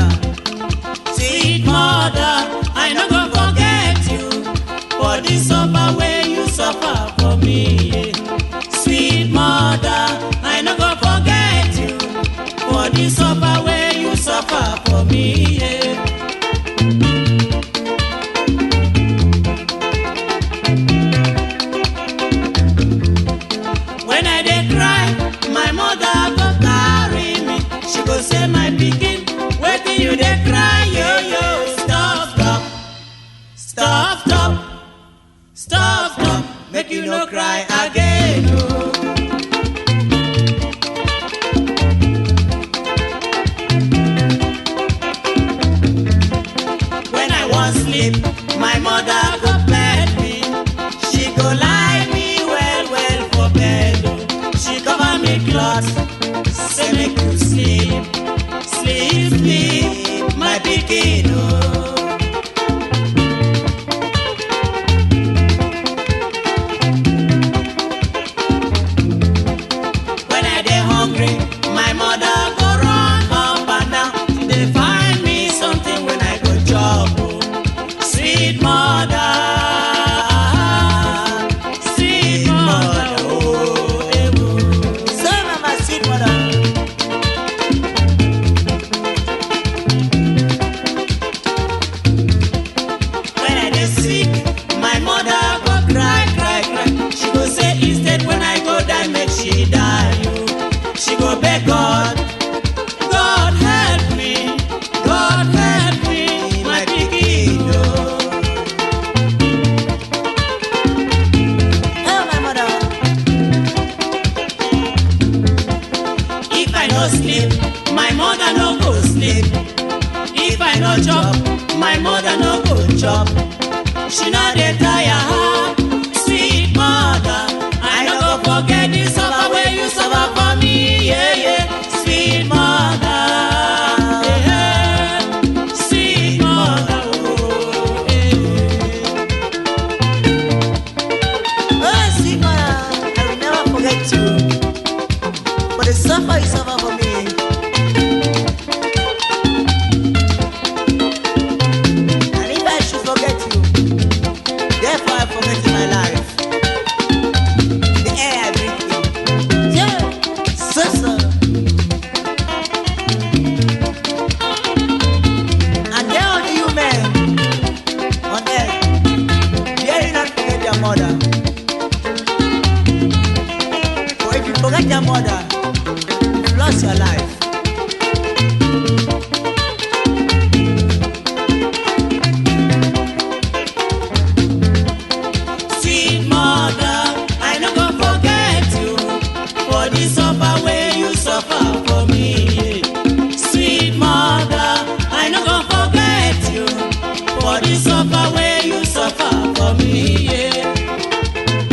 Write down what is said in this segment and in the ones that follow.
mother. Sweet mother, I no go forget you for the suffer wey you suffer for me. Sweet mother, I no go forget you for the suffer wey you suffer for me. When I dey cry, my mother go carry me. She go say, my pikin, wetin you dey cry, yo yo? Stop, stop, stop, stop, stop, stop, make you no cry again. Oh. When I wan sleep, my mother go bed me. She go lie me well well for bed. Oh. She cover me cloth, say make you sleep, sleep, sleep, my pikin. Oh. When I dey hungry, my mother go run up and down. She dey find me something when I go chop. Oh. Sweet mother, sweet mother, oh, eh, oh. So mama, sweet mother. When I dey sick, my mother go cry, cry, cry. She go say instead when I go die, make she die. Oh. She go beg God, God help me, God help me, my pikin. Oh. Oh, my mother. If I no sleep, my mother no go sleep. If I no chop, my mother no go chop. She no dey tire, sweet mother. I no go forget the suffer wey you suffer for me, yeah, yeah. Sweet mother, yeah, sweet mother, oh, yeah. Oh, sweet mother, I will never forget you for the suffer you suffer for me. And if I should forget you, therefore I forget my life. The air I breathe in. Yeah, so. And there are the human on earth, dare you not forget your mother. For if you forget your mother, you've lost your life. Sweet mother, I no go forget you for the suffer wey you suffer for me. Sweet mother, I no go forget you for the suffer wey you suffer for me. Yeah.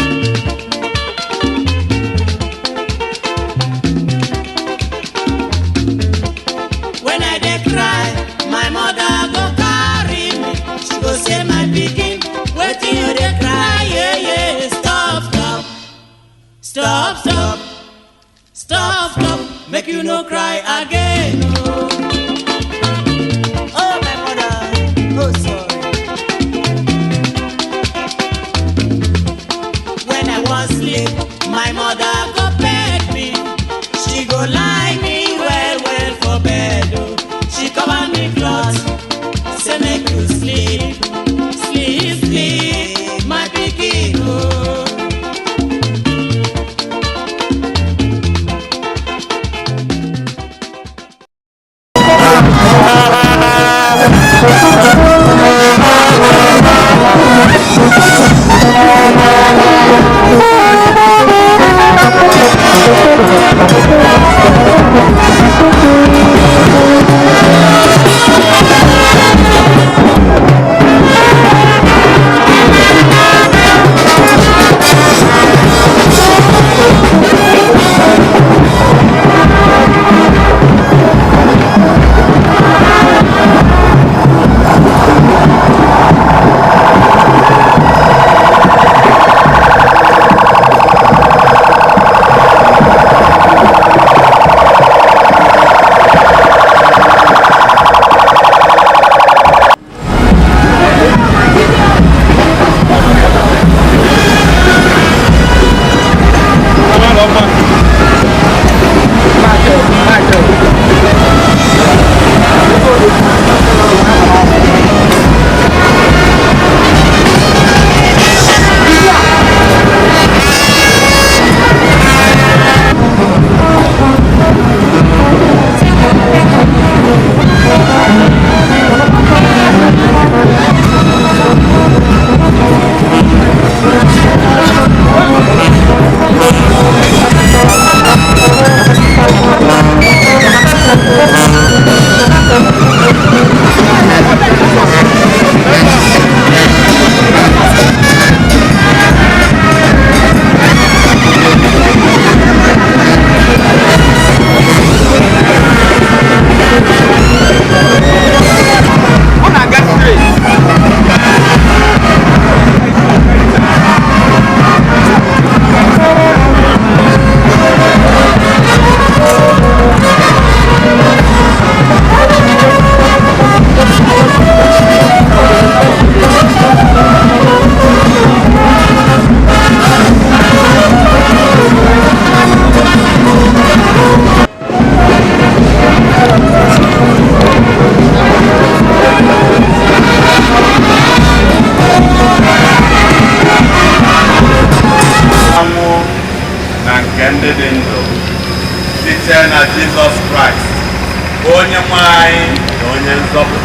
When I dey cry, my mother go carry me. She go say, my pikin, wetin you dey cry? Yeah, yeah. Stop, stop, stop, stop, stop, stop, make you no cry again. Oh, oh my mother, oh sorry. When I wan sleep, my mother go beg me. She go lie me well well for bed. Oh. She cover me cloth, say make you sleep, sleep, sleep, my pikin. Oh.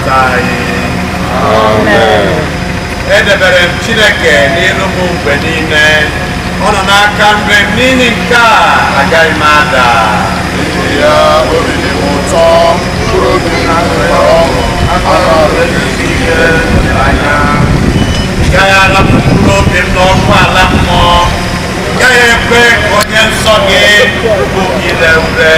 nzọpụta anyị. Amen. Edebere m Chineke n'iru m mgbe niile, ọ nọ n'aka nri m, n'ihi nke a agaghị m ada. N'ihi ya obi dị m ụtọ, mkpụrụ obi na-aṅụrị ọṅụ, ana m ezi ike n'anya. Ị gaghị arapụ mkpụrụ obi m n'ọkụ ala mmụọ, ị gaghị ekwe ka onye nsọ gị bụ ire ure.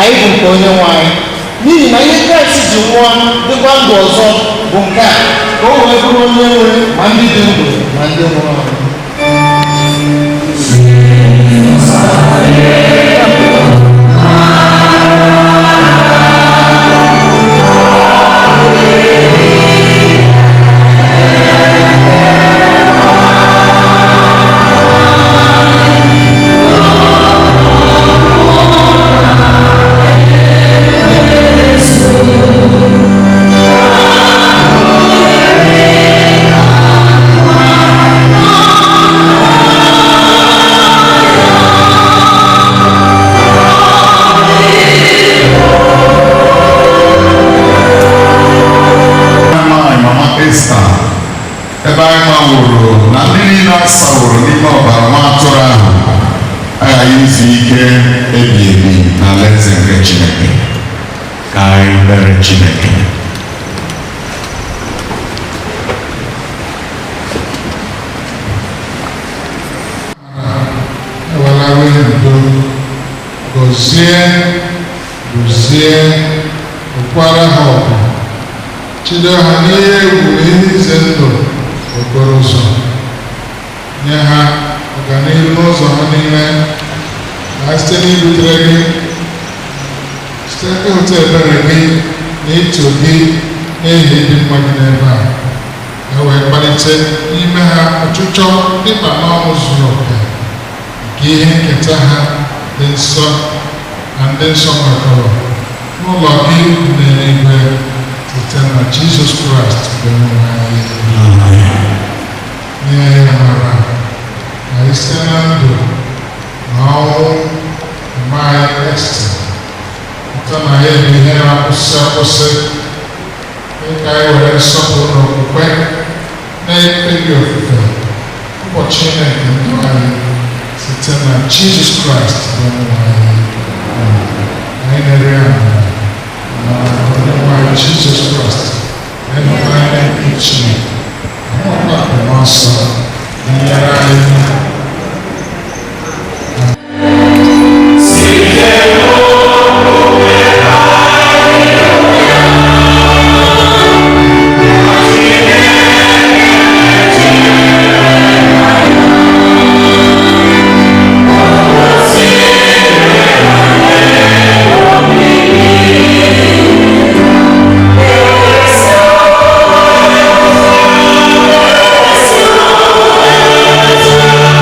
Anyị bụ nke onye nwe anyị n'ihi na ihe Kraịst ji nwụọ dịkwa ndụ ọzọ bụ nke a ka o wee bụrụ onye nwere ma ndị dị ndụ ma ndị nwụrụ anwụ. ebe anyị mawụrụ na ndị niile asawụrụ n'ime ọbara nwa atụrụ ahụ aghaghị izu ike ebi ebi na alaeze nke Chineke. Ka anyị kpere Chineke. ewelawe ndo gọzie ụkwara ha ọgụ chido ha n'ihe egwu na ihe ize ndụ okporo ụzọ, nye ha ọganihu n'ụzọ ha niile, na site n'irutere gị, site n'ịhụta ebere gị na ito gị n'ihi ịdị mma gị n'ebe a, e wee kpalite n'ime ha ọchịchọ dịkpa n'ọṅụ zuru oke nke ihe nketa ha dị nsọ na ndị nsọ nwekọrọ n'ụlọ gị n'eluigwe site na Jizọs Kraịst bụ onye anyị. Nye ya amara na site na ndụ na ọnwụ mgbe anyị Esta pụta na ya bụ ihe na-akwụsị akwụsị, dịka anyị were nsọpụrụ na okwukwe na-ekpe gị ofufe ụbọchị na-nke ndụ anyị site na Jizọs Kraịst bụ onye anyị. Anyị na-ere amara na onye nwanyị Jesus Christ, and the man in Chineke, and the Master, and the Thank you.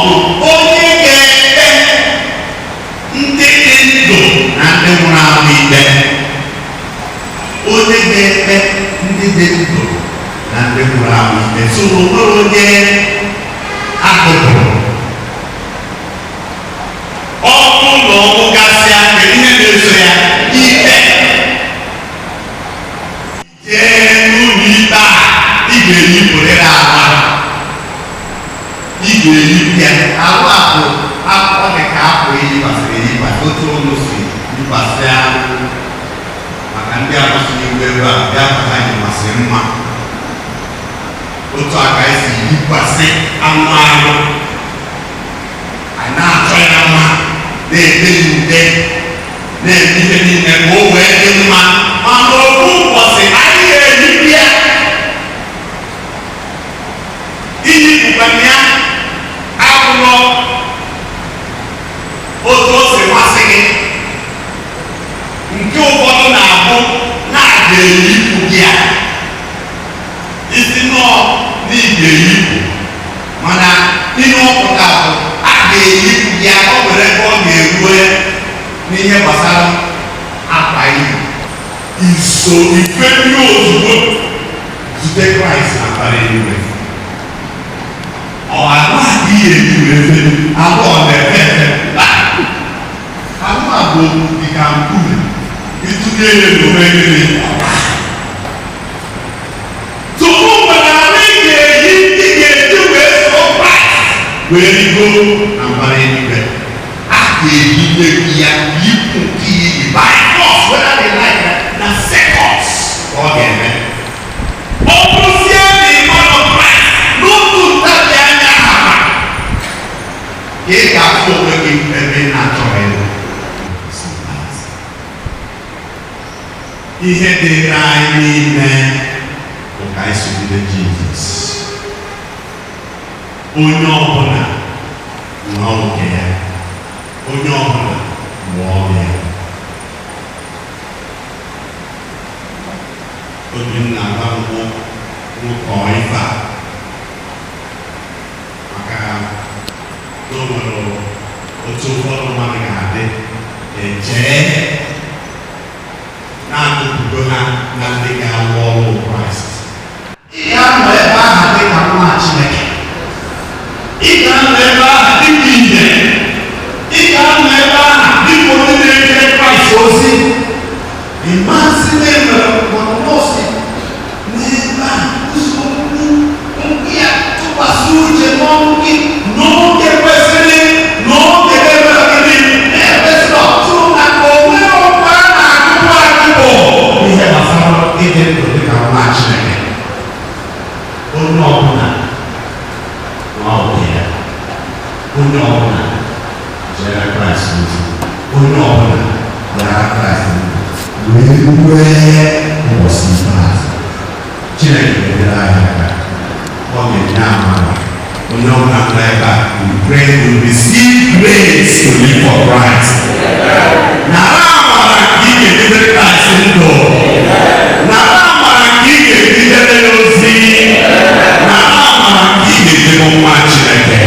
bụ onye ga-ekpe ndị dị ndụ na ndị nwụrụ anwụ ikpe. Onye ga-ekpe ndị dị ndụ na ndị nwụrụ anwụ ikpe. So o nwere onye akụpụrụ. Ọ bụrụ na ọnwụ gasịa, kedu ihe na-eso ya? Ikpe. Jee n'ụlọ ikpe a, ị ga-eyipụrịrị agba. Ị ga-eyipụ ya. Agba bụ akwụkwọ dị ka apụ eyikwasịrị eyikwasị, otu olu si yikwasị ahụ. Maka ndị arụsị n'igwe ebe a, bịa pụta anyị masịrị mma. Otu aka esi yikwasị anụ ahụ. Anyị na-achọ ya mma, na-ede ya ude, na-eme ihe niile ka o wee dị mma. Mana ofu ụbọchị anyị ga-eyipụ ya. Iyipụkwana ya abụrụ otu o si masị gị. Nke ụfọdụ na-abụ na-aga eyipụ gị ya. Isi nọọ n'ige eyipụ, mana ihe ọpụta bụ a ga-eyipụ ya. O nwere ebe ọ ga-erue n'ihe gbasara akpa iwu. Iso ife ndị ozugbo zute Kraịst na mbara eluigwe. Ọ anụ adịghị eji efe, anụ ọ na-efe efe. Anụ a bụ dịka nkume, ịtụnye ya n'omegere ọba. Tupu mgbe na ị ga-eji wee so Kraịst wee rigo na mbara eluigwe. A ga-eyite ya yipụ nke iyi by force, whether they like it, na seconds ọ ga-eme. Ọ bụrụzie na ịma nọ Kraịst n'otu ntabi anya ha, ka ị ga-afụ onwe gị ebe ị na-achọghị ịnọ. Ihe dịrị anyị n'ime bụ ka anyị sogide Jizọs. Onye ọbụla nọ nke ya, onye ọbụla mụọ ya. Obinna agba mbụ nwoke ife a maka na o nwere otu ụfọdụ mmadụ ga-adị ejee na-agụpụgo ha na ndị ga-alụ ọrụ Kraịst. Ị ga-anọ ebe ahụ dị ka nwa Chineke. Ị ga-anọ ebe ahụ dị ka ihe. Ị ga-anọ ebe ahụ dị ka onye na-eje Kraịst ozi. Ị masị na-emere mkpọrọsị n'ebe ahụ ụzọ okwu ya tụkwasị uche n'ọnụ gị n'oge kwesịrị, n'oge ebe na-ekwesịrị ọtụrụ na onwe ọkwa na-agụpụ agụpụ ihe gbasara ịdị ndụ dị ka nwa Chineke. Onye ọbụla nwa oge ya, onye ọbụla jere Kraịst ozi, onye ọbụla gara Kraịst wee rue ụbọchị ikpeazụ. Chineke ga-edere anyị aka, ọ ga-enye amara. Onye ọbụla nọ ebe a, we pray to receive grace to live for Christ. Nara amara nke ị ga-edere Kraịst ndụ. Nara amara nke ị ga-edere ya ozi. Nara amara nke ị ga-edere nwa Chineke.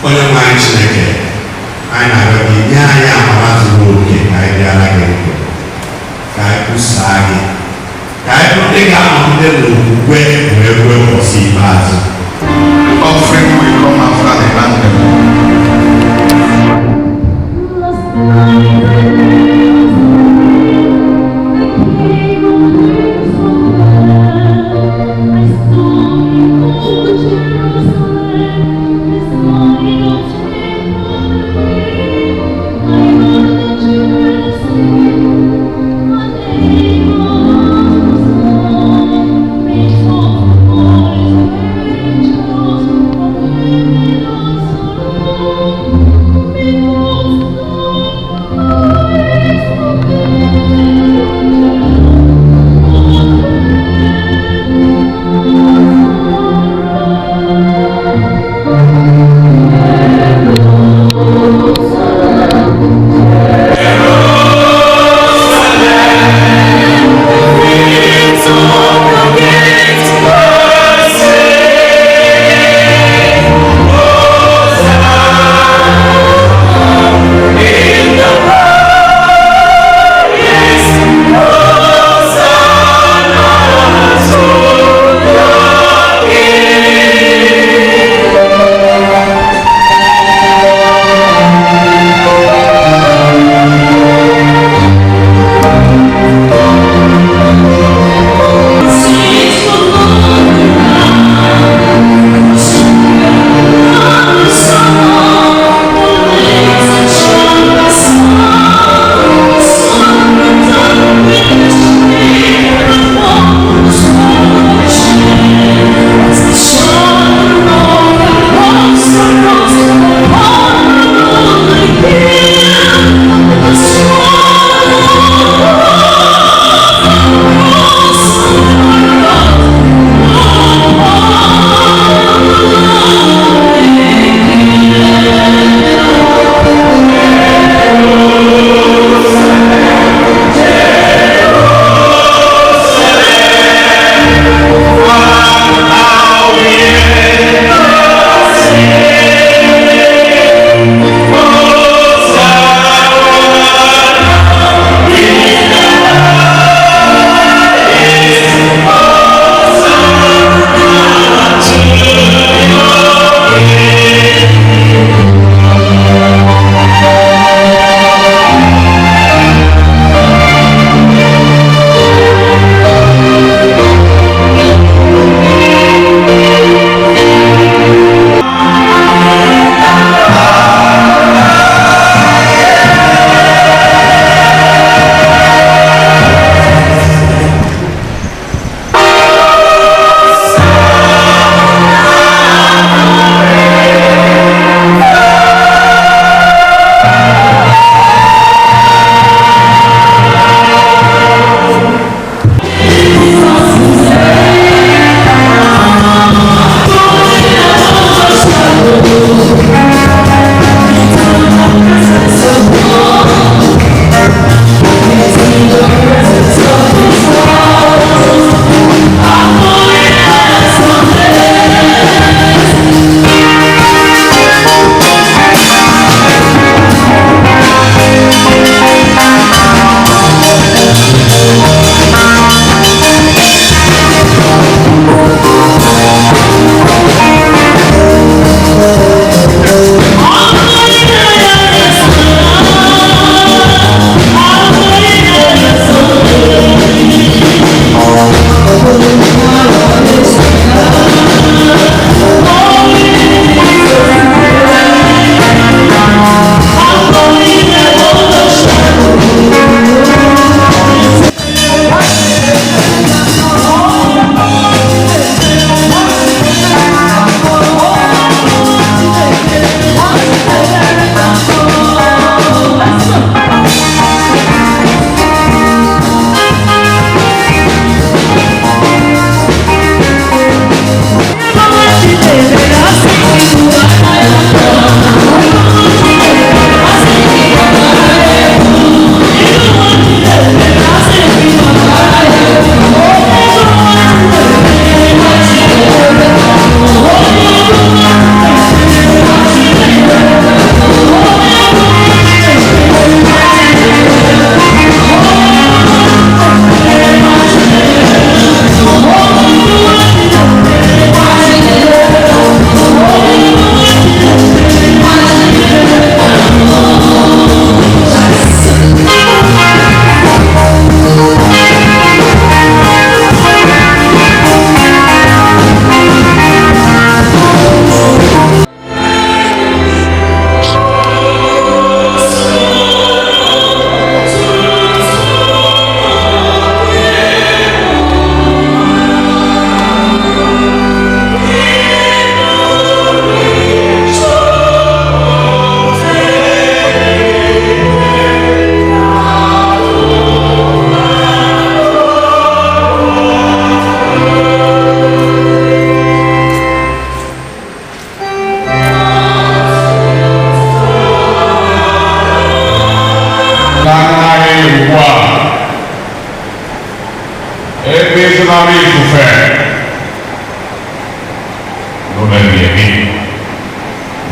Onye nwe anyị Chineke, anyị na-arịọ gị nye anyị amara zuru oke ka anyị bịara gị ndụ, ka anyị kwusaa gị, ka anyị bụrụ ndị ga-anọgide n'okwukwe wee rue ụbọchị ikpeazụ. Offering will come after the anthem.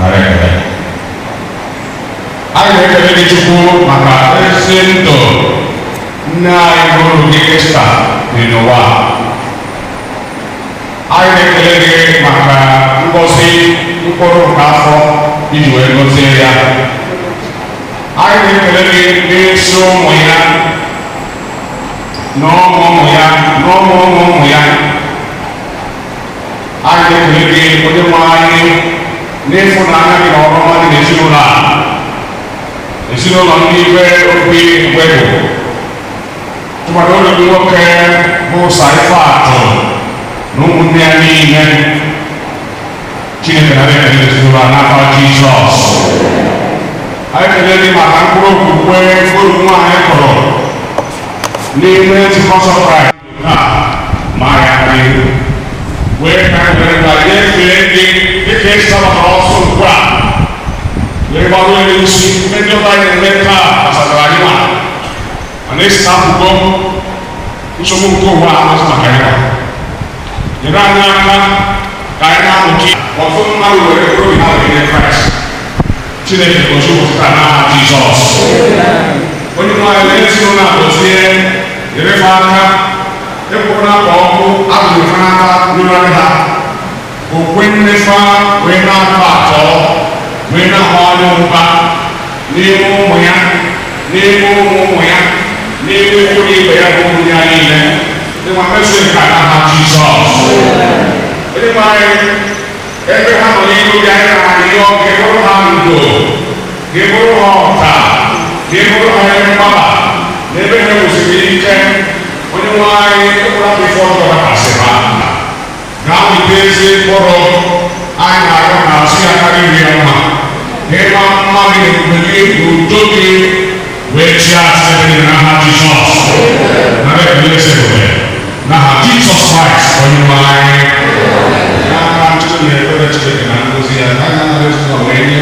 nara ekele. Anyị na-ekele gị Chukwu maka ezi ndụ nne anyị bụrụ gị Esta dị n'ụwa. Anyị na-ekele gị maka ngọzi mkpụrụ nke afọ iji wee gọzie ya. Anyị na-ekele gị n'isi ụmụ ya na ụmụ ya na ụmụ ya. Anyị na-ekele gị onye nwe anyị n'ịfụnanya gị na ọrụ ọma dị n'ezinụlọ a. Ezinụlọ ndị ibe obi webụ tụmadụ ụlọ ndị nwoke bụ Saifat na ụmụnne ya niile. Chineke na-ekele ezinụlọ a n'afa Jizọs. Anyị ekele gị maka mkpụrụ okwukwe mkpụrụ nwaanyị kọrọ n'ime nzukọ Kraịst ma ya n'ihu wee ka anyị were ka anyị ekele gị dịka Esta gbara ọsọ ugbu a wee gbaruo n'isi mmejọba anyị na-eme taa gbasara anyị ma mana Esta apụgo nsogbu nke ụwa amasị maka ya. Nyere anyị aka ka anyị na-amụchi ọtụtụ mmadụ were bụrụ ha wee Kraịst. Chineke gozie ụtụta n'aha Jizọs. Onye nwanyị na-ezinụlọ na-agọzie nyerefe aka ekwukwala ka ọkụ abụghị n'aka nyụrarị ha okwe nnefa wee na-atọ atọ wee na-ahụ mba n'ime ụmụ ya n'ime ụmụ ya n'ime ụmụ ibe ya bụ ụmụ ya niile dịkwa mmeso nke n'aha Jizọs. Onye nwanyị ebe ha nọ n'ihu ya anyị na-arịọ ka ị bụrụ ha ndo, ka ị bụrụ ha ọta, ka ị bụrụ ha ebe mgbaba na ebe ha kwụsịrị ike. Onye nwe anyị ekwela ka ife ọjọọ dakwasịrị ha ga-amụta ezi mkpụrụ. Anyị na-arịọ na asị ya karịrị ya mma ka ịma mma gị na ebube gị na udo gị wee chia asị dị n'aha Jizọs. Nara ekele eze ebube n'aha Jizọs Kraịst onye nwe anyị. Na-ekpere Chineke na ngozi ya ka anya nara ezinụlọ wee nye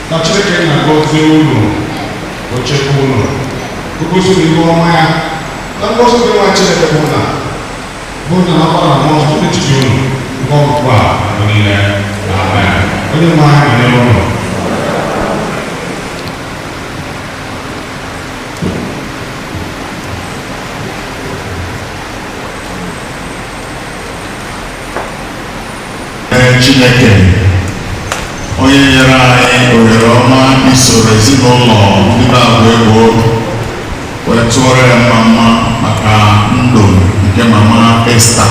na Chineke na-agọzie unu ochekwa unu gosi n'ihu ọma ya na ngozi dị nwa Chineke bụ na ọkpara na mmụọ nsọ n'etiti unu nke ọgụgụ a na niile. Amen. Onye nwe anyị nọnyere unu. Chineke onye nyere anyị ohere ọma isoro ezinụlọ ndị na-agba egwu wee tụọrọ ya mma maka ndụ nke mama Esta.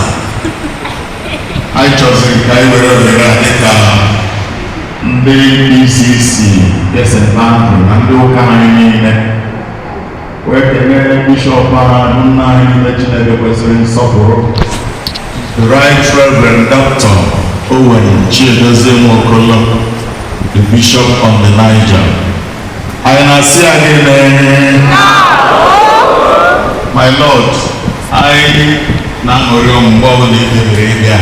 Anyị chọziri ka anyị were ohere a dịka ndị isi St. Andrew na ndị ụka anyị niile wee kelee bishọp ahụ nna anyị niile Chineke kwesịrị nsọpụrụ, the Right Reverend Dr. Owen Chiedozie Nwokolo, the Bishop on the Niger. I na-asị anyị my Lord, anyị na-aṅụrị mgbe ọbụla ikpebere ịbịa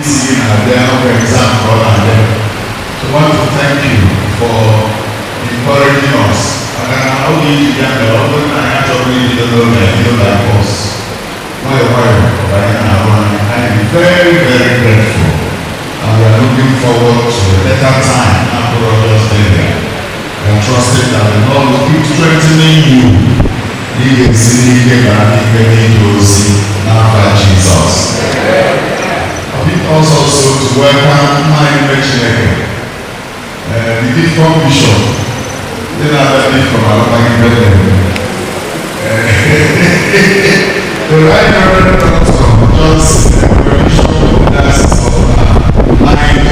isi gị na-abịa ọkwa exam ka ọ na-abịa. So I want to thank you for encouraging us. Maka na ọ ga-eji ya mere ọ bụrụ na anyị achọghị iji n'oge like us. Nwayọọ ka anyị na-arụ anyị. I am very, very grateful. And we are looking forward to a better time after all this day. We are trusting that the Lord will keep strengthening you. He is seeing you and giving you after Jesus. I think also to welcome my Chineke, the different bishop. Then I learned from our the right Reverend Dr. Johnson, the bishop of the Diocese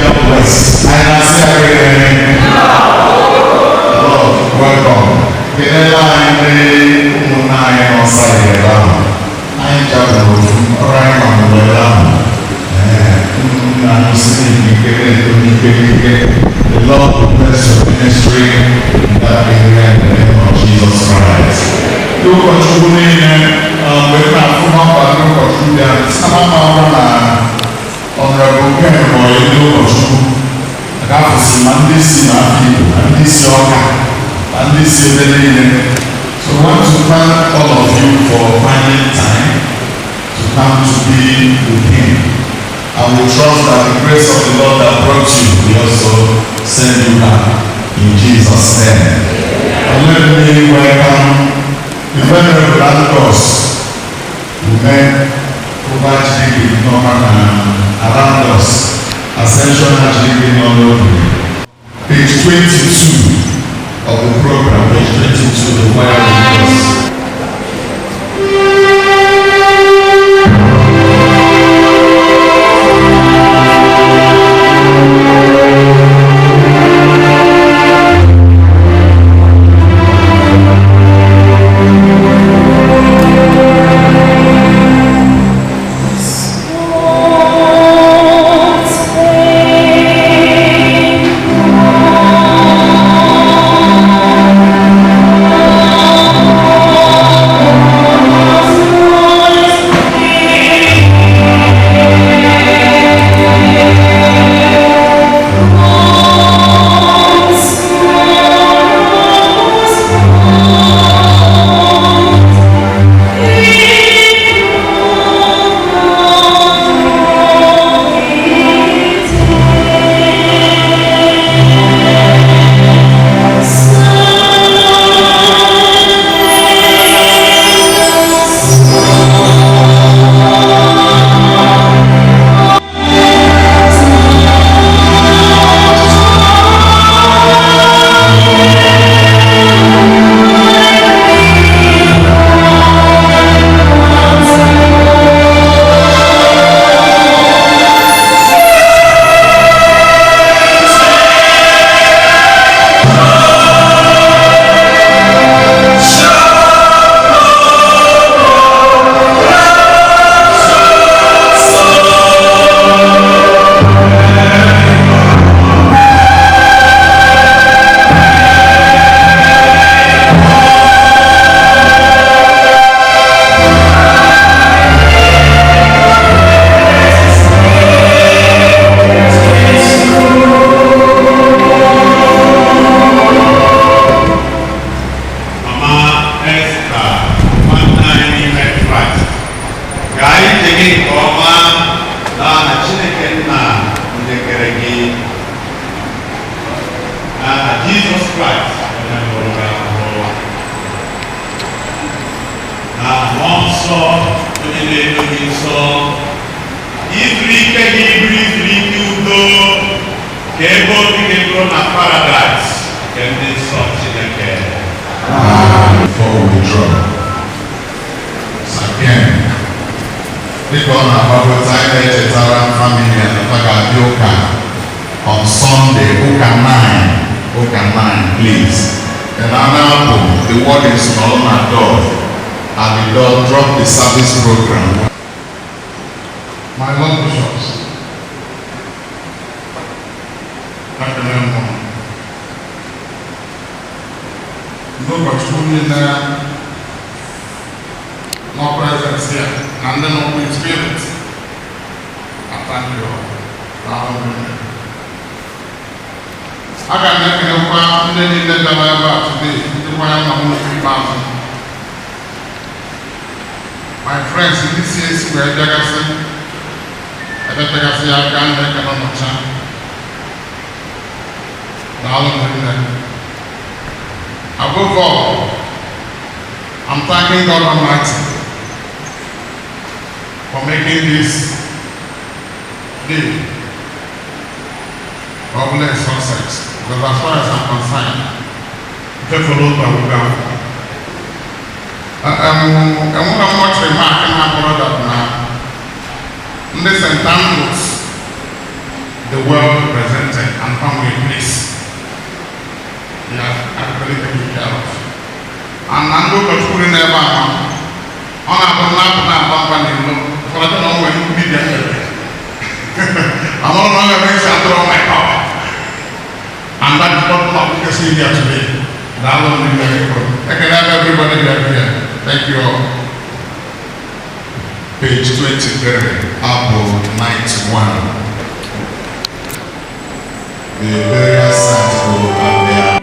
of West. I say Lord, welcome. Kenela inde umunai osai ram. I jago orang manuela. Na usini kekele the Lord will bless your ministry in that area in the name of Jesus Christ. You contribute with my former contributor. Some Honorable Ken Moyo Oshun, Agafus, Mandisi, Mandisi Oka, Mandisi Belene. So I want to thank all of you for finding time to come to be with him. I will trust that the grace of the Lord that brought you will also send Venerable Andos, who met over Chidi around us, Ascension Chidi Nono. Page 22 of the program, page 22, the choir leaders. Before we draw, again, people on our Bible family and Yoka on Sunday, Oka 9, please. And now the word is on our door, and the Lord drop the service program. My Lord Bishops, in no presence here, and then no with spirit. I thank you all. I can make a part in the about today, the one I'm my friends in this case were Jagasen, I don't think I say I can't make another chance. Above all, I'm thanking God Almighty for making this day of less success. Because as far as I'm concerned, followed by Uganda. And what I'm much remarking my brother now, listen, thanks the world presented and found a place. Yeah, actually taken care of. And I'm going to put in there on a company for I don't know when you be there. I'm no longer going to throw my power. And that is not what we can see here today. That will be very good. I can have everybody here. Thank you all. Page 23, Apple 91. The various sites will have their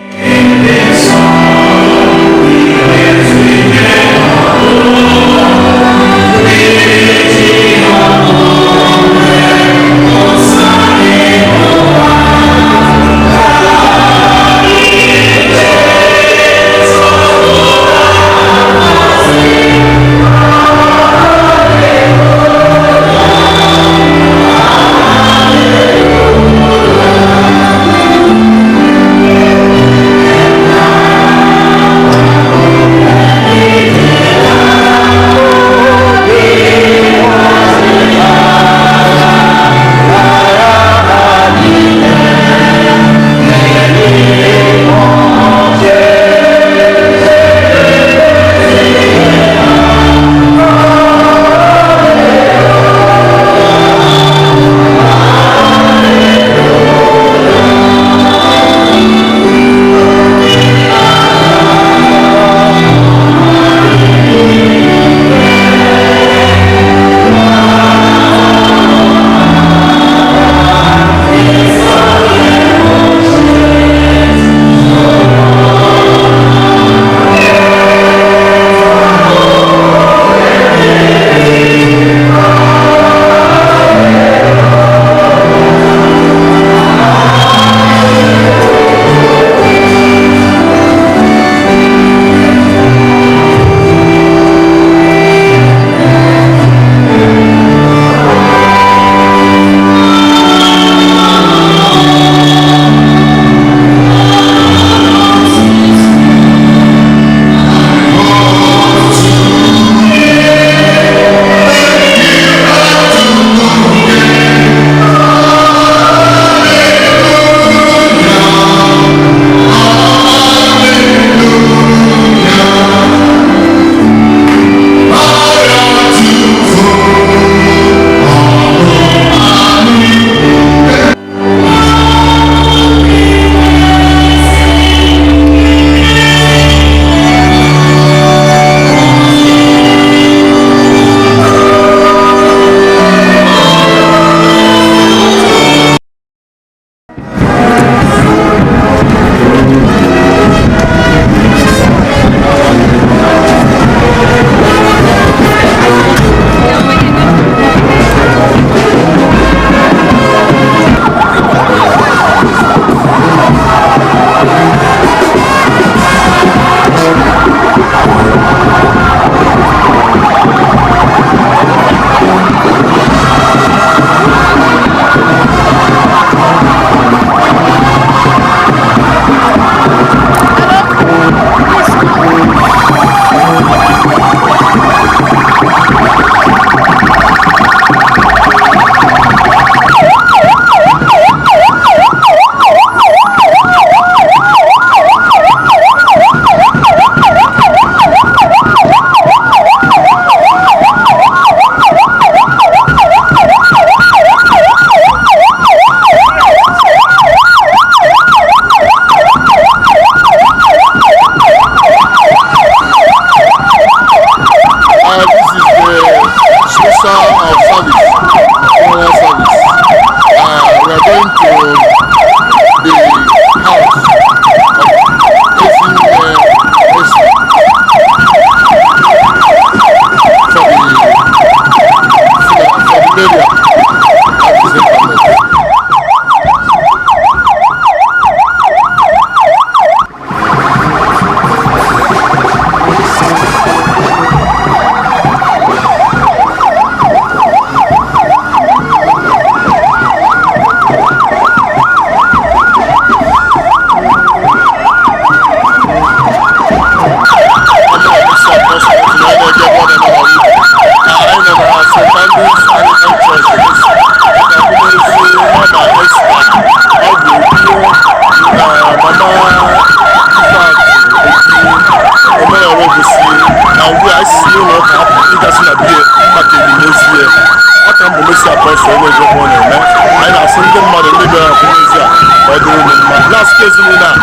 so onye eziokwu ọ na-eme anyị na-asị ndị mmadụ ndị bịara kwụ n'ezi a ọ dịrị unu mma na-asịkwa ezinụlọ a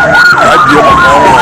ka a bie maka ọnwụ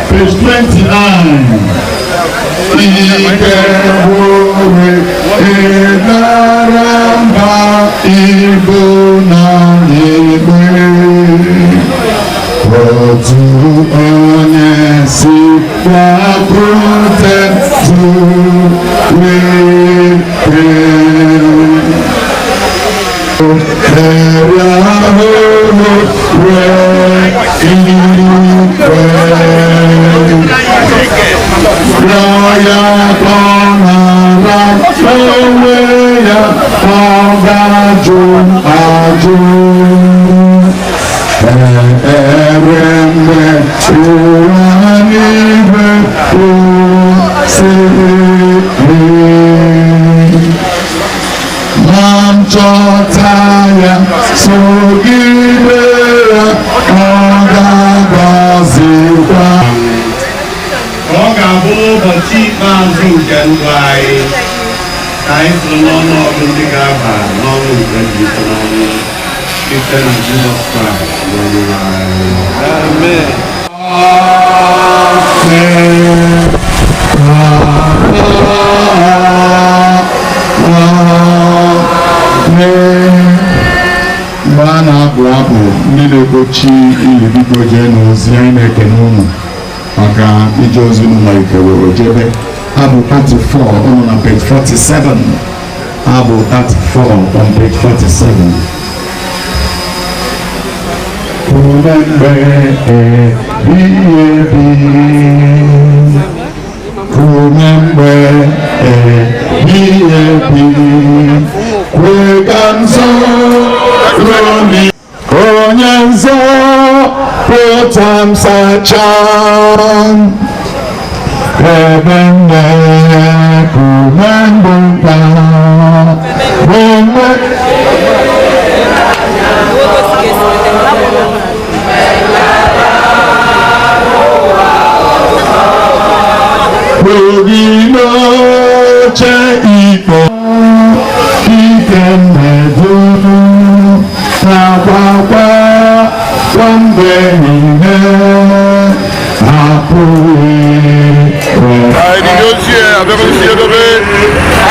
Page 29. Otu onye si gbapụta Jesus Christ. Amen. na-abụ ndị na-egbochi ili biko jee n'ozi anyị na-ekene ụnụ maka ije ozi ụnụ malite were jebe abụ 34 ụnụ na page 47 Abụ 34 on page 47. Remember Onyenzo Potam Sachan Rebende Kumembunga Rogino Che Ipo Ikemedunu Na Wawa Wambenine Apuri Ni dozie abẹ́kọ̀ sí ẹgbẹ́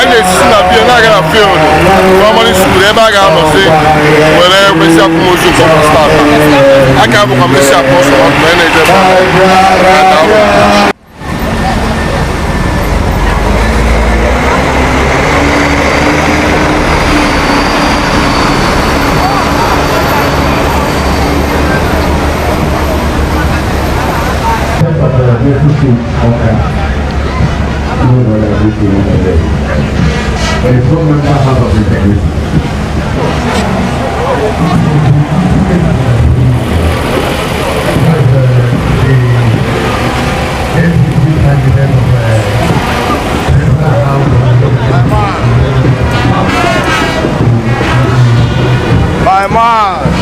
àìlè sí nàbí ẹ̀ náà gẹ́gẹ́ field normally school ẹ̀ bá gẹ́gẹ́ lọ sí wẹ̀rẹ̀ ẹgbẹ́sí àkómọ́sù kọ́kọ́ start aka bụ ka mesi àkóso ọkụ ẹ̀ na-eje bá My man.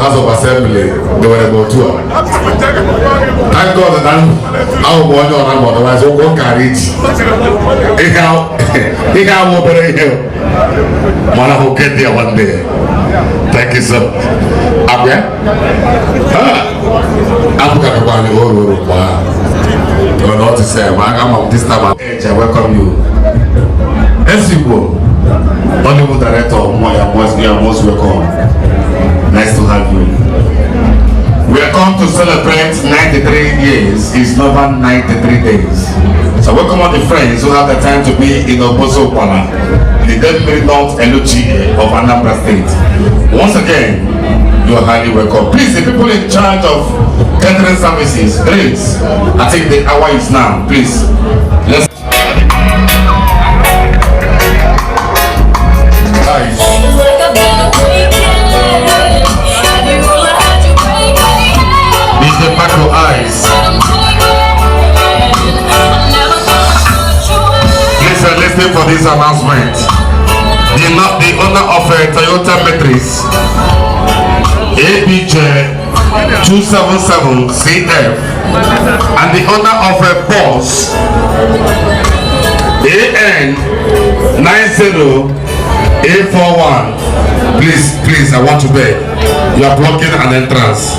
House of Assembly, they were about 2 hours. Thank God that our boy on otherwise won't carry it. He can open here. Man, I will get there one day. Thank you, sir. Up here? I'm going to go to the whole room. You're not to say, I'm of this time. I welcome you. As you go, Hollywood director, you are most welcome. Nice to have you. We are come to celebrate 93 years. It's never 93 days. So welcome all the friends who have the time to be in Oboso Kwala, in the Delmiri North LOGA of Anambra State. Once again, you are highly welcome. Please, the people in charge of catering services, please, I think the hour is now. Please, let's. For Maurice, ABJ 277CF, and the owner of a Boss AN 90A41. Please, I want to beg. You are blocking an entrance.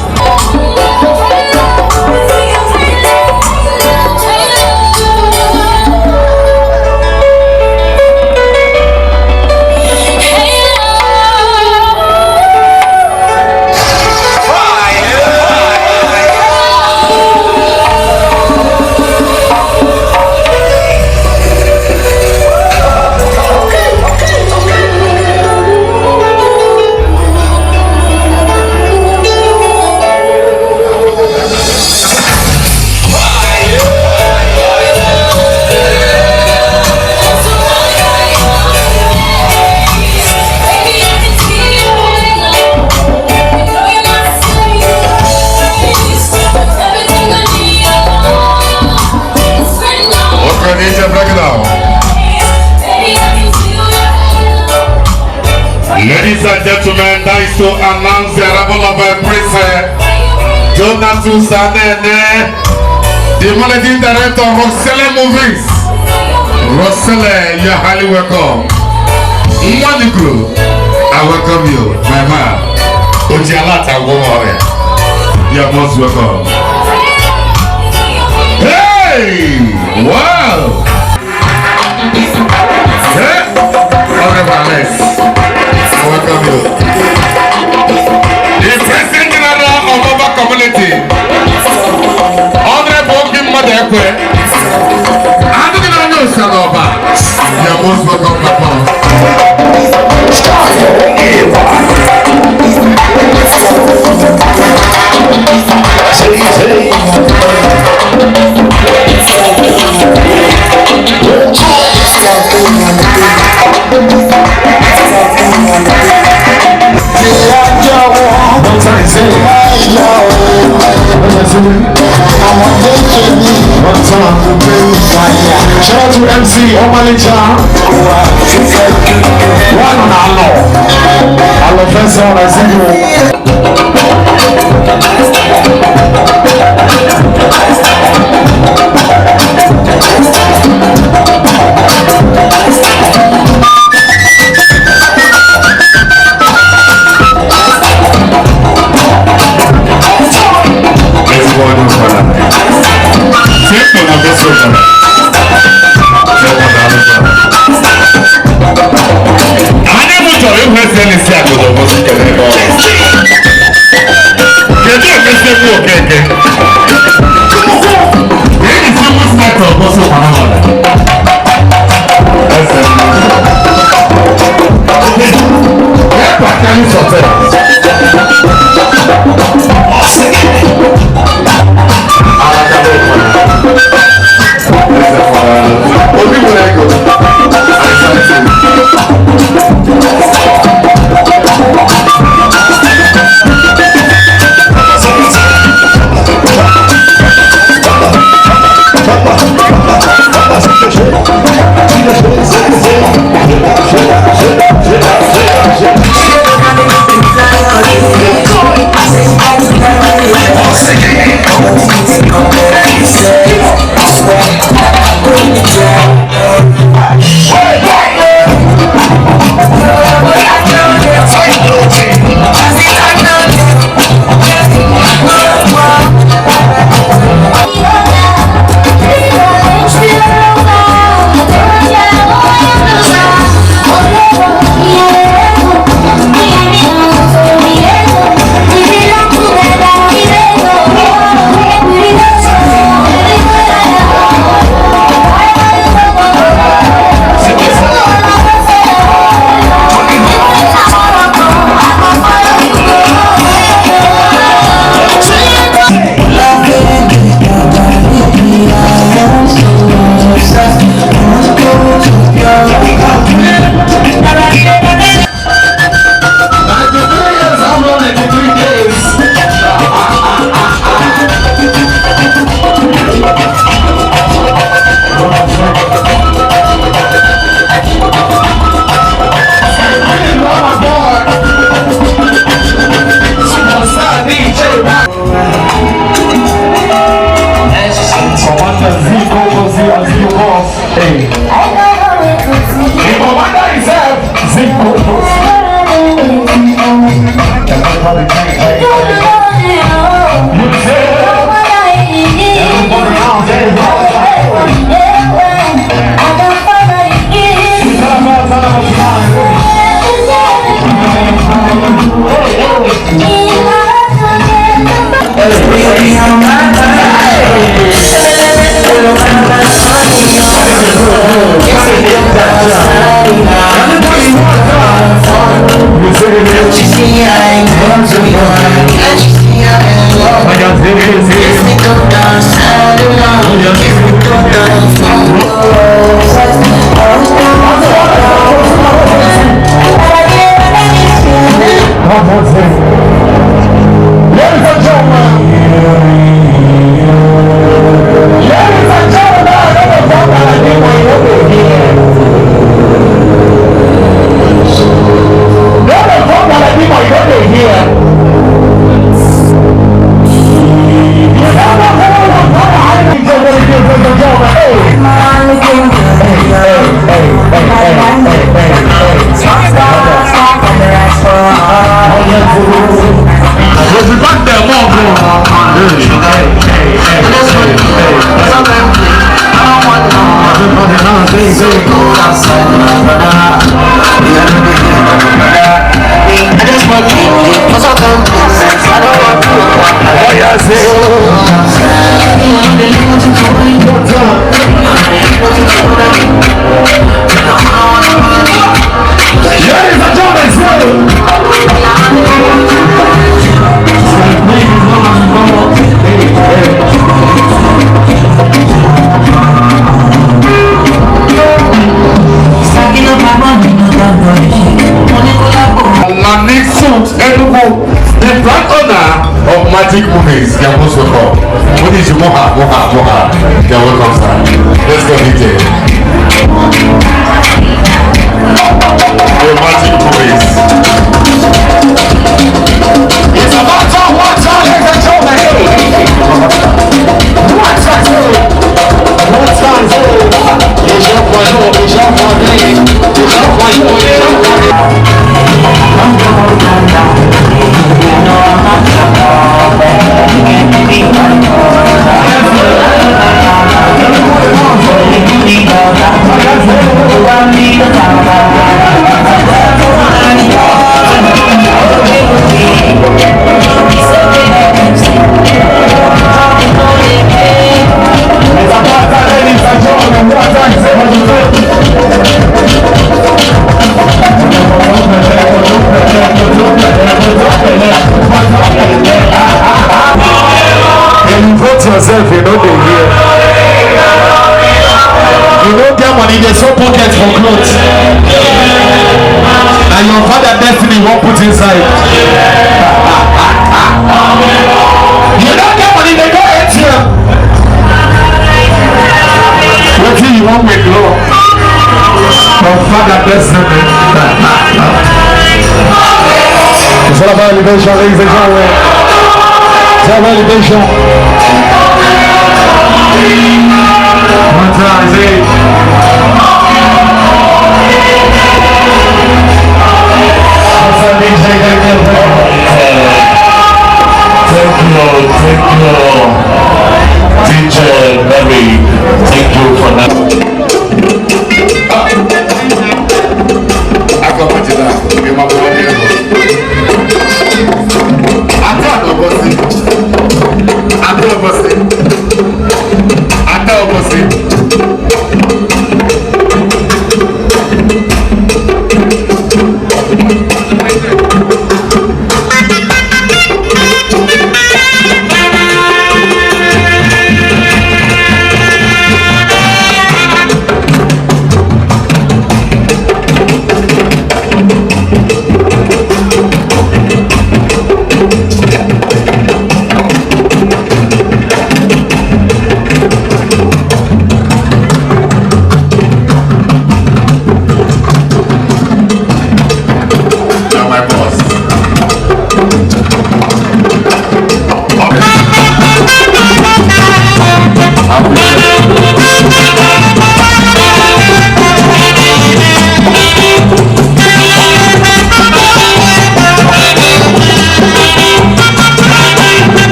Ladies and gentlemen, that is to announce the arrival of a Prince Jonathan Sanene, the managing director of Rosselle Movies. Rosselle, you are highly welcome. Mwanikru, I welcome you, my man. Ojialata Womore, you are most welcome. Hey! Wow! Hey! Honorable Alex, I welcome you. The President General of our community, Honorable Kim Madekwe, and the General Sanoba, you are most welcome, Papa. Shout out to MC Omalicha. One on Allo. Allo first one, I see you. The brand owner of Magic Movies, they are most welcome. What is Moha? They are welcome, sir. Let's go, DJ. The Magic Movies. It's about time, one time, ladies and gentlemen. One time, it's your yourself, you know they hear. You don't get money, there's no pocket for clothes. And your father destiny won't put inside. You don't get money, they go ATM. What do you want with law? Your father destiny. It's all about elevation, ladies and gentlemen. It's all about elevation. One time, say. Thank you, teacher Mary. Thank you for that. I got my dinner. Give my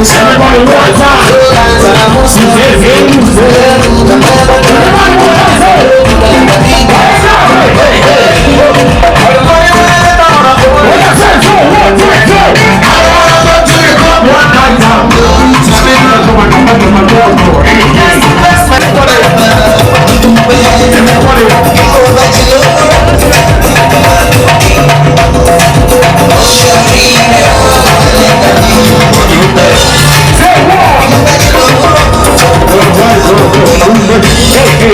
Everybody one time. Hey,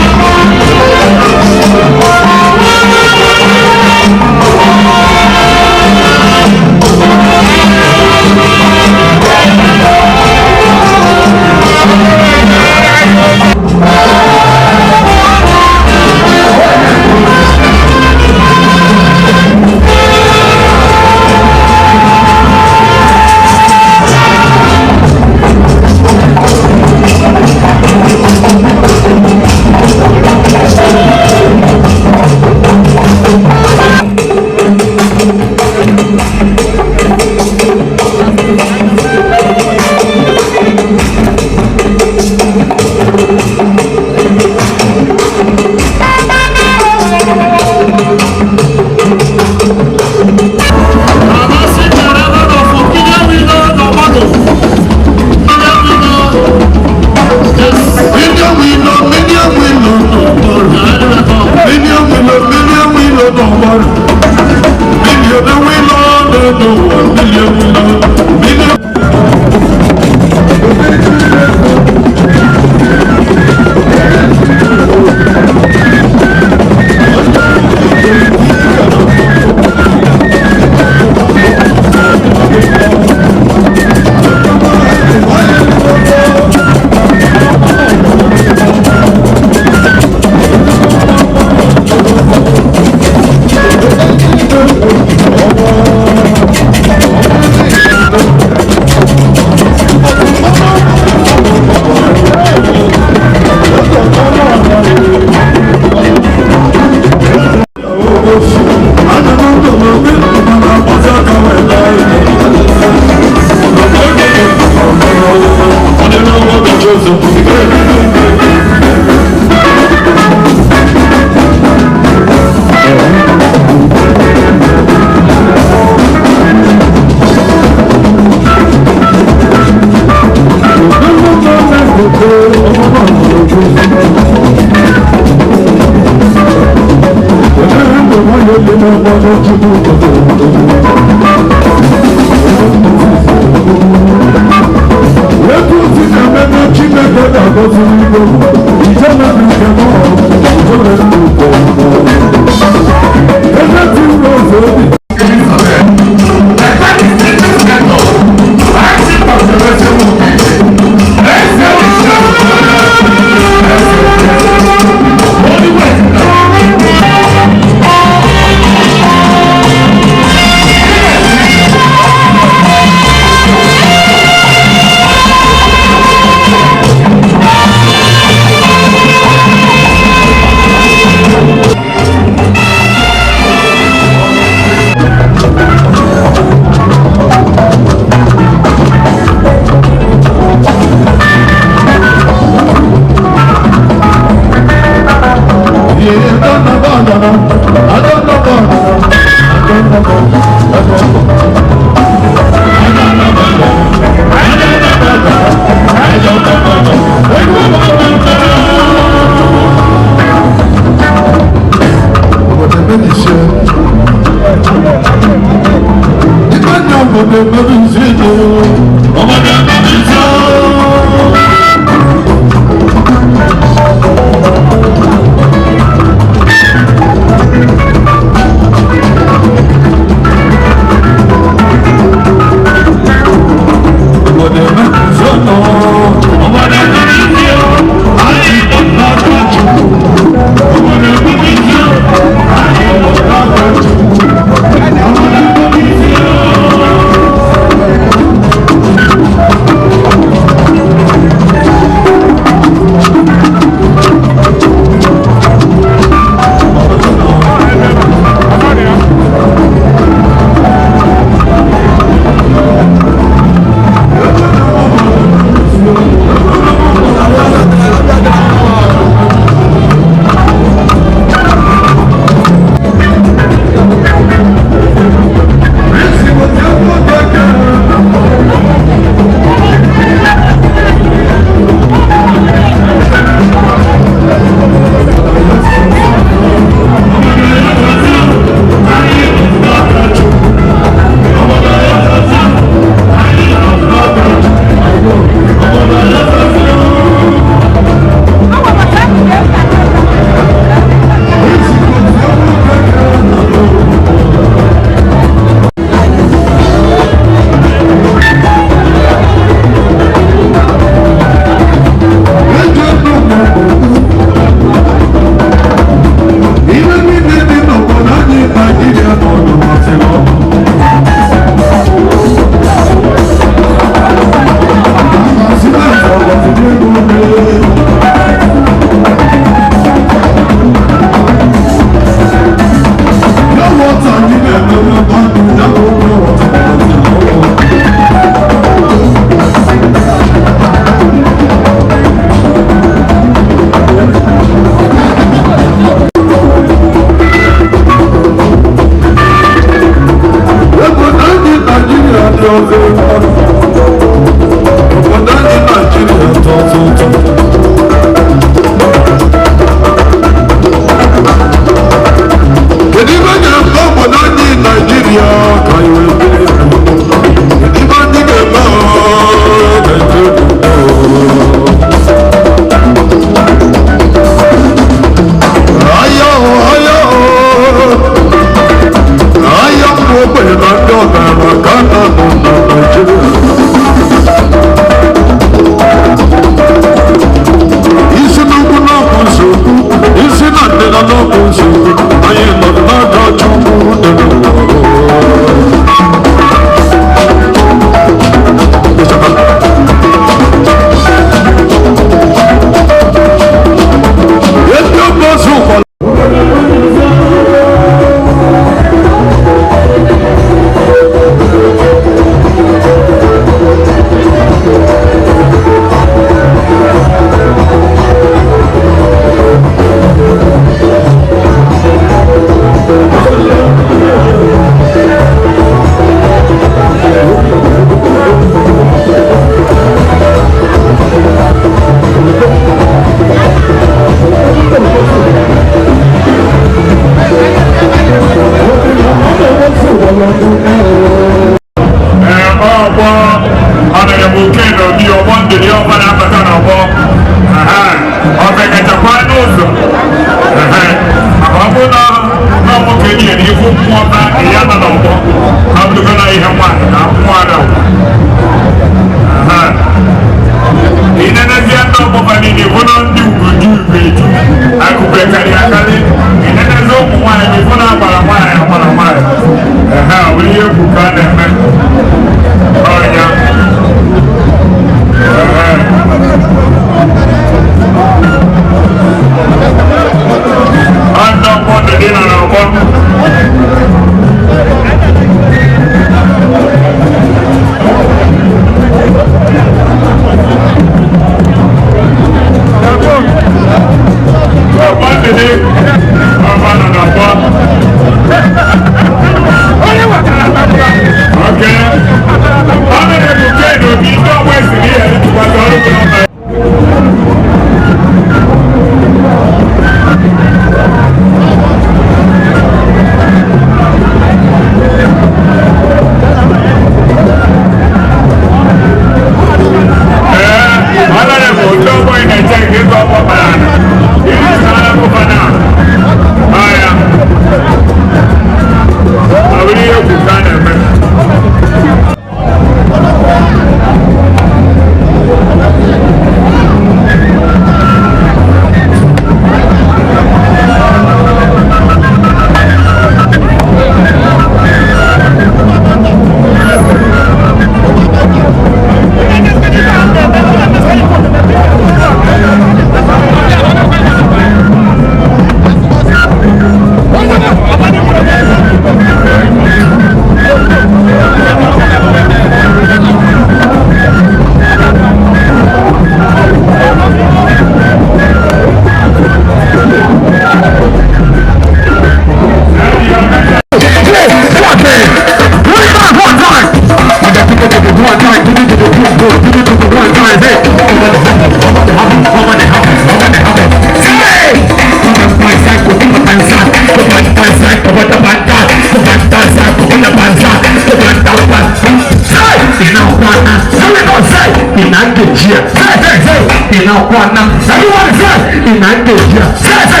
Everyone says, in 9 days, yeah. Say.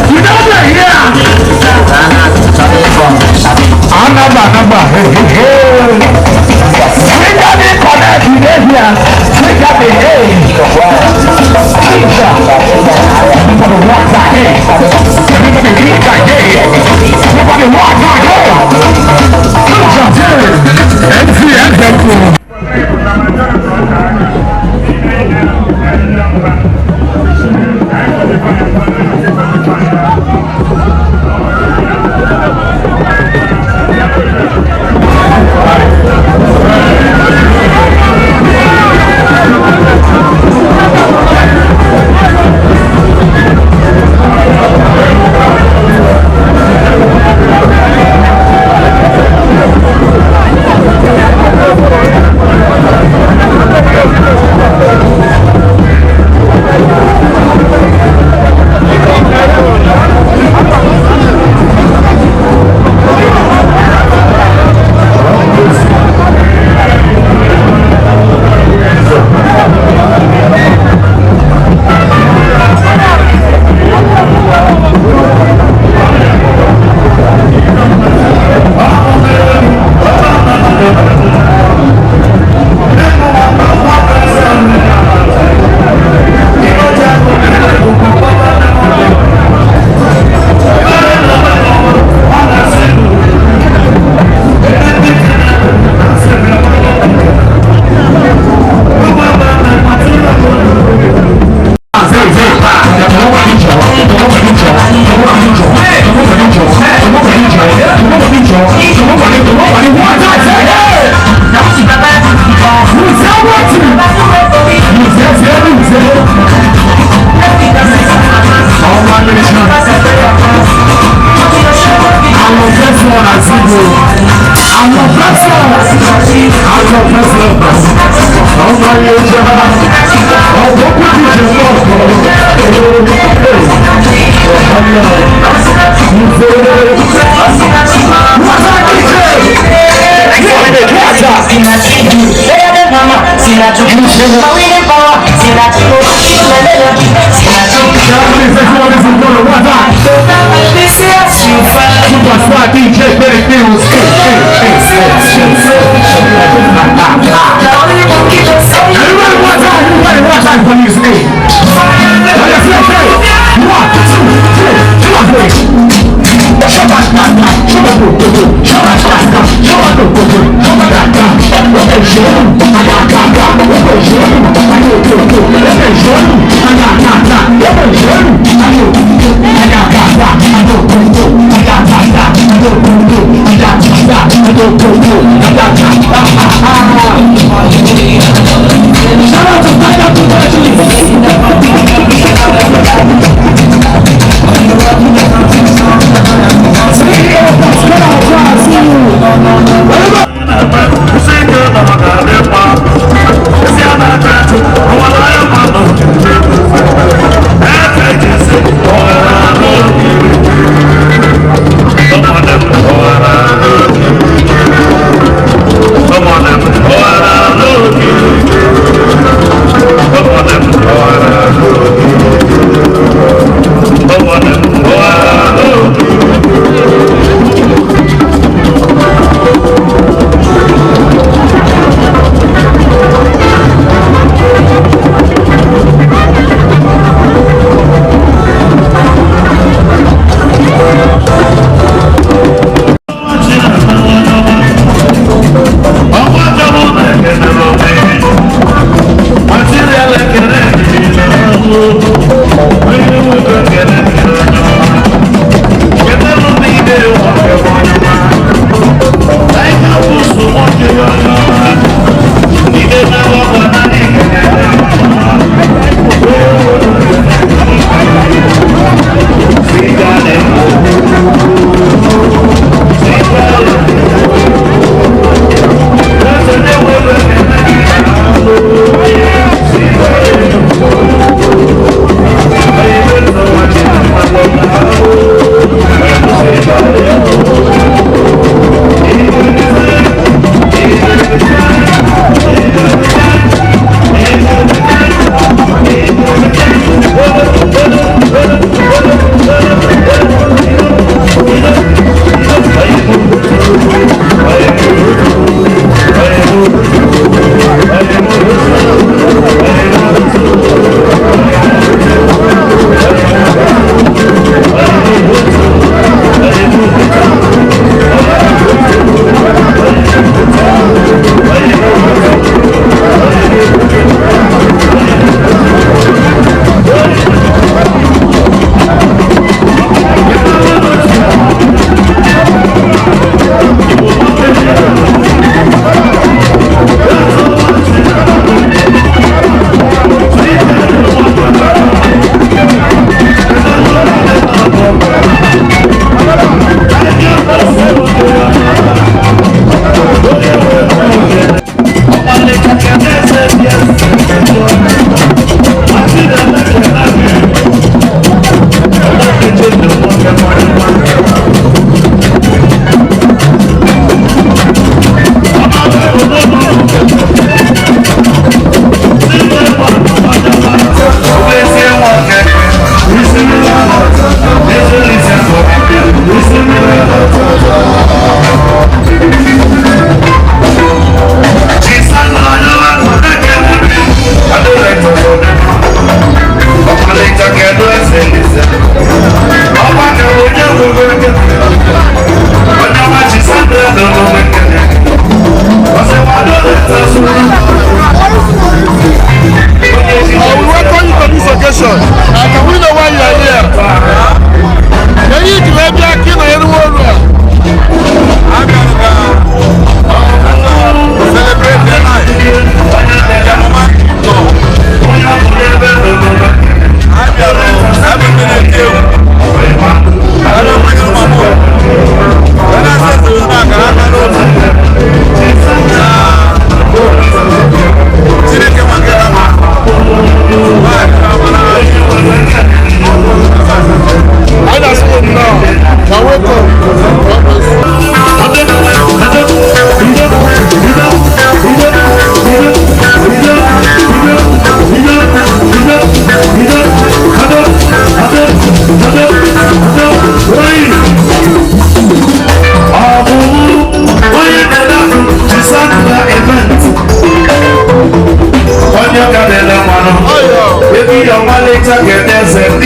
You know that, yeah. Anaba. Hey. We got it connect today here. We got the hey. Everybody walk that hey. Everybody eat that hey. Everybody walk that hey. Go. Hey!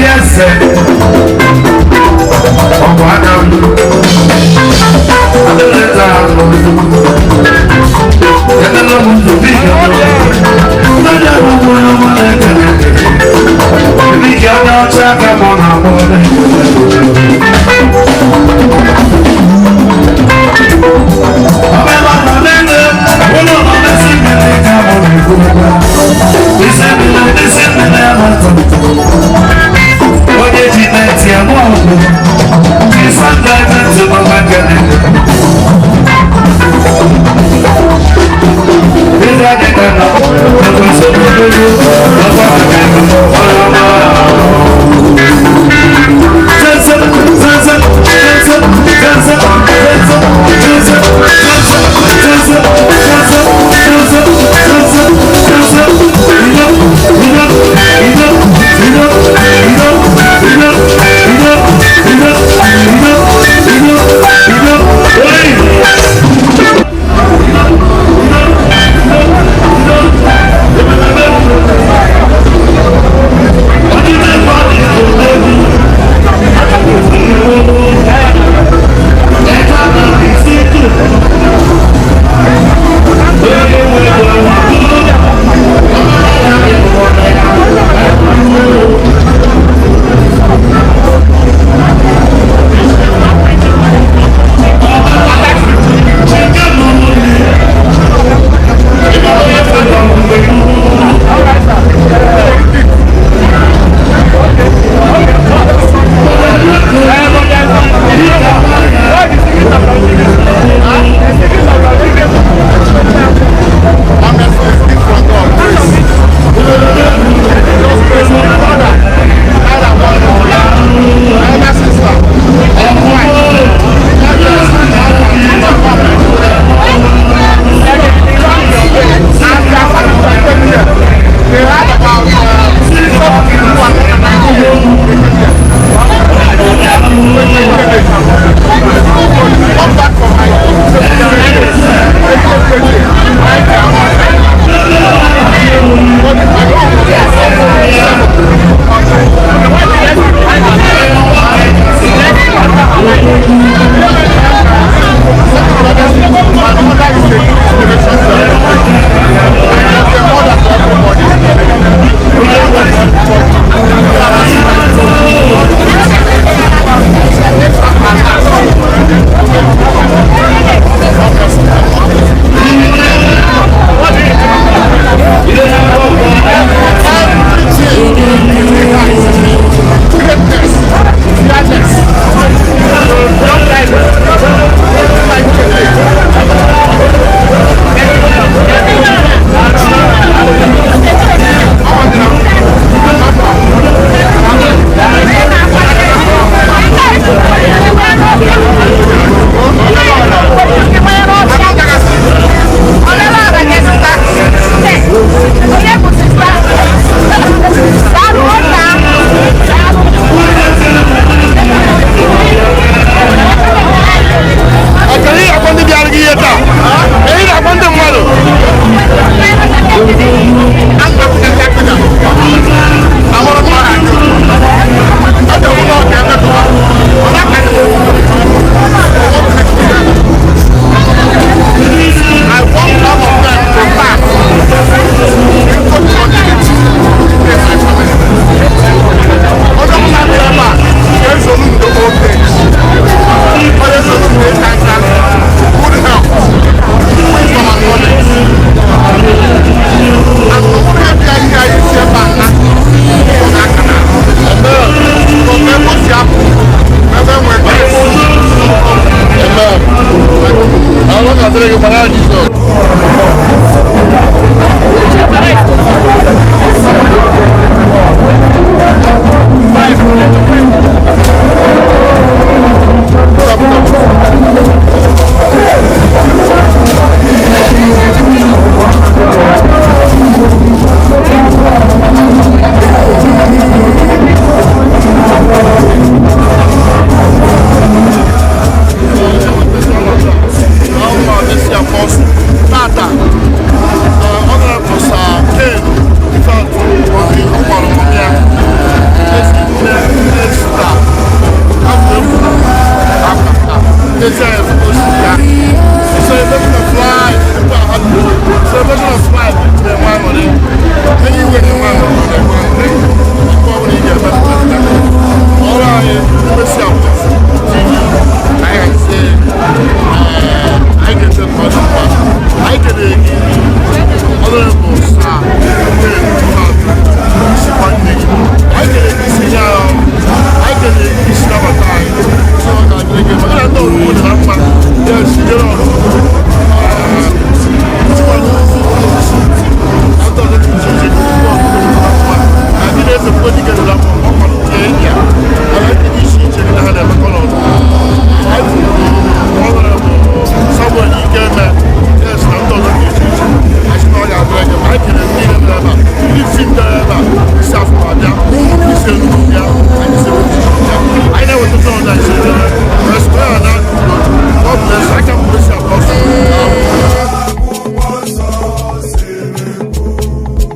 Amen.